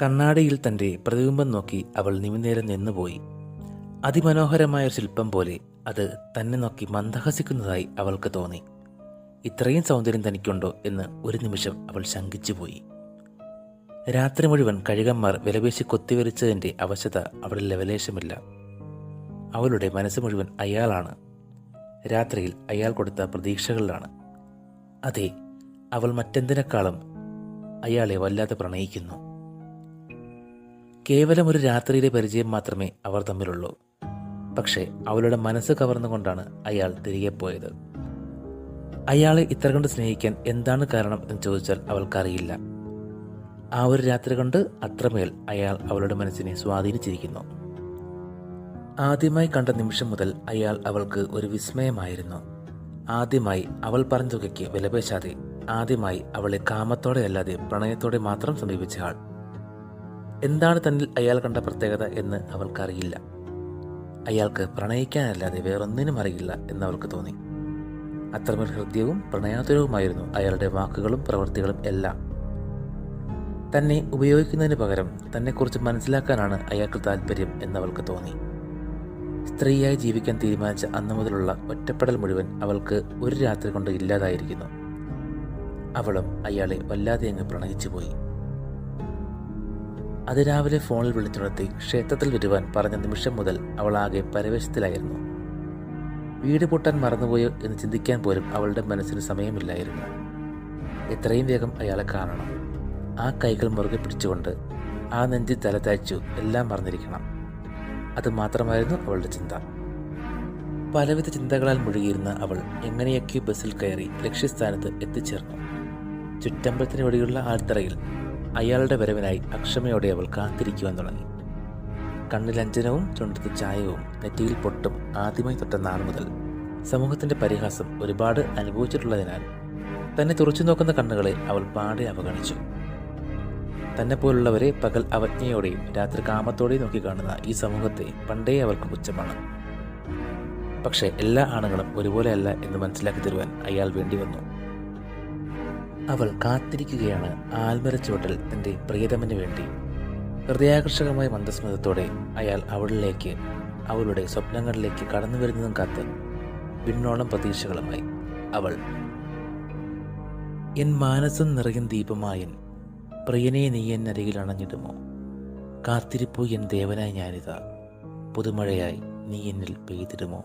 കണ്ണാടിയിൽ തൻ്റെ പ്രതിബിംബം നോക്കി അവൾ നിമിനേരം നിന്നുപോയി. അതിമനോഹരമായ ശില്പം പോലെ അത് തന്നെ നോക്കി മന്ദഹസിക്കുന്നതായി അവൾക്ക് തോന്നി. ഇത്രയും സൗന്ദര്യം തനിക്കുണ്ടോ എന്ന് ഒരു നിമിഷം അവൾ ശങ്കിച്ചുപോയി. രാത്രി മുഴുവൻ കഴുകന്മാർ വിലപേശി കൊത്തിവരിച്ചതിൻ്റെ അവശത അവളിൽ ലവലേശമില്ല. അവളുടെ മനസ്സ് മുഴുവൻ അയാളാണ്. രാത്രിയിൽ അയാൾ കൊടുത്ത പ്രതീക്ഷകളിലാണ്. അതെ, അവൾ മറ്റെന്തിനേക്കാളും അയാളെ വല്ലാതെ പ്രണയിക്കുന്നു. കേവലം ഒരു രാത്രിയിലെ പരിചയം മാത്രമേ അവർ തമ്മിലുള്ളൂ. പക്ഷേ അവളുടെ മനസ്സ് കവർന്നുകൊണ്ടാണ് അയാൾ തിരികെ പോയത്. അയാളെ ഇത്ര കണ്ട് സ്നേഹിക്കാൻ എന്താണ് കാരണം എന്ന് ചോദിച്ചാൽ അവൾക്കറിയില്ല. ആ ഒരു രാത്രി കൊണ്ട് അത്രമേൽ അയാൾ അവളുടെ മനസ്സിനെ സ്വാധീനിച്ചിരിക്കുന്നു. ആദ്യമായി കണ്ട നിമിഷം മുതൽ അയാൾ അവൾക്ക് ഒരു വിസ്മയമായിരുന്നു. ആദ്യമായി അവൾ പറഞ്ഞ തുകയ്ക്ക് വിലപേശാതെ, ആദ്യമായി അവളെ കാമത്തോടെ അല്ലാതെ പ്രണയത്തോടെ മാത്രം സമീപിച്ച ആൾ. എന്താണ് തന്നിൽ അയാൾ കണ്ട പ്രത്യേകത എന്ന് അവൾക്കറിയില്ല. അയാൾക്ക് പ്രണയിക്കാനല്ലാതെ വേറൊന്നിനും അറിയില്ല എന്നവൾക്ക് തോന്നി. അത്രമേൽ ഹൃദ്യവും പ്രണയാതുരവുമായിരുന്നു അയാളുടെ വാക്കുകളും പ്രവൃത്തികളും എല്ലാം. തന്നെ ഉപയോഗിക്കുന്നതിന് പകരം തന്നെക്കുറിച്ച് മനസ്സിലാക്കാനാണ് അയാൾക്ക് താല്പര്യം എന്നവൾക്ക് തോന്നി. സ്ത്രീയായി ജീവിക്കാൻ തീരുമാനിച്ച അന്നു മുതലുള്ള ഒറ്റപ്പെടൽ മുഴുവൻ അവൾക്ക് ഒരു രാത്രി കൊണ്ട് ഇല്ലാതായിരിക്കുന്നു. അവളും അയാളെ വല്ലാതെ അങ്ങ് പ്രണയിച്ചുപോയി. അതിരാവിലെ ഫോണിൽ വിളിച്ചുണർത്തി ക്ഷേത്രത്തിൽ വരുവാൻ പറഞ്ഞ നിമിഷം മുതൽ അവൾ ആകെ പരവേശത്തിലായിരുന്നു. വീട് പൂട്ടാൻ മറന്നുപോയോ എന്ന് ചിന്തിക്കാൻ പോലും അവളുടെ മനസ്സിന് സമയമില്ലായിരുന്നു. എത്രയും വേഗം അയാളെ കാണണം. ആ കൈകൾ മുറുകെ പിടിച്ചുകൊണ്ട് ആ നെഞ്ചിൽ തല താഴ്ച്ചു എല്ലാം മറന്നിരിക്കണം. അത് മാത്രമായിരുന്നു അവളുടെ ചിന്ത. പലവിധ ചിന്തകളാൽ മുഴുകിയിരുന്ന അവൾ എങ്ങനെയൊക്കെയോ ബസ്സിൽ കയറി ലക്ഷ്യസ്ഥാനത്ത് എത്തിച്ചേർന്നു. ചുറ്റമ്പലത്തിന് വഴിയുള്ള ആൽത്തറയിൽ അയാളുടെ വരവിനായി അക്ഷമയോടെ അവൾ കാത്തിരിക്കുവാൻ തുടങ്ങി. കണ്ണിലഞ്ജനവും ചുണ്ടത്ത് ചായവും നെറ്റിയിൽ പൊട്ടും ആദ്യമായി തൊട്ട നാൾ മുതൽ സമൂഹത്തിൻ്റെ പരിഹാസം ഒരുപാട് അനുഭവിച്ചിട്ടുള്ളതിനാൽ തന്നെ തുറച്ചു നോക്കുന്ന കണ്ണുകളെ അവൾ പാടെ അവഗണിച്ചു. തന്നെ പോലുള്ളവരെ പകൽ അവജ്ഞയോടെയും രാത്രി കാമത്തോടെയും നോക്കിക്കാണുന്ന ഈ സമൂഹത്തെ പണ്ടേ അവൾക്ക് പുച്ഛമാണ്. പക്ഷേ എല്ലാ ആണുങ്ങളും ഒരുപോലെയല്ല എന്ന് മനസ്സിലാക്കി തരുവാൻ അയാൾ വേണ്ടി വന്നു. അവൾ കാത്തിരിക്കുകയാണ് ആൽമരച്ചുവട്ടിൽ തൻ്റെ പ്രിയതമന് വേണ്ടി. ഹൃദയാകർഷകമായ മന്ദസ്മിതത്തോടെ അയാൾ അവളിലേക്ക്, അവളുടെ സ്വപ്നങ്ങളിലേക്ക് കടന്നു വരുന്നതും കാത്ത് വിണ്ണോളം പ്രതീക്ഷകളുമായി അവൾ. എൻ മാനസം നിറയും ദീപമായൻ പ്രിയനെ നീ എന്നരികിൽ അണഞ്ഞിടുമോ? കാത്തിരിപ്പു എൻ ദേവനായി ഞാനിതാ, പുതുമഴയായി നീ എന്നിൽ പെയ്തിടുമോ?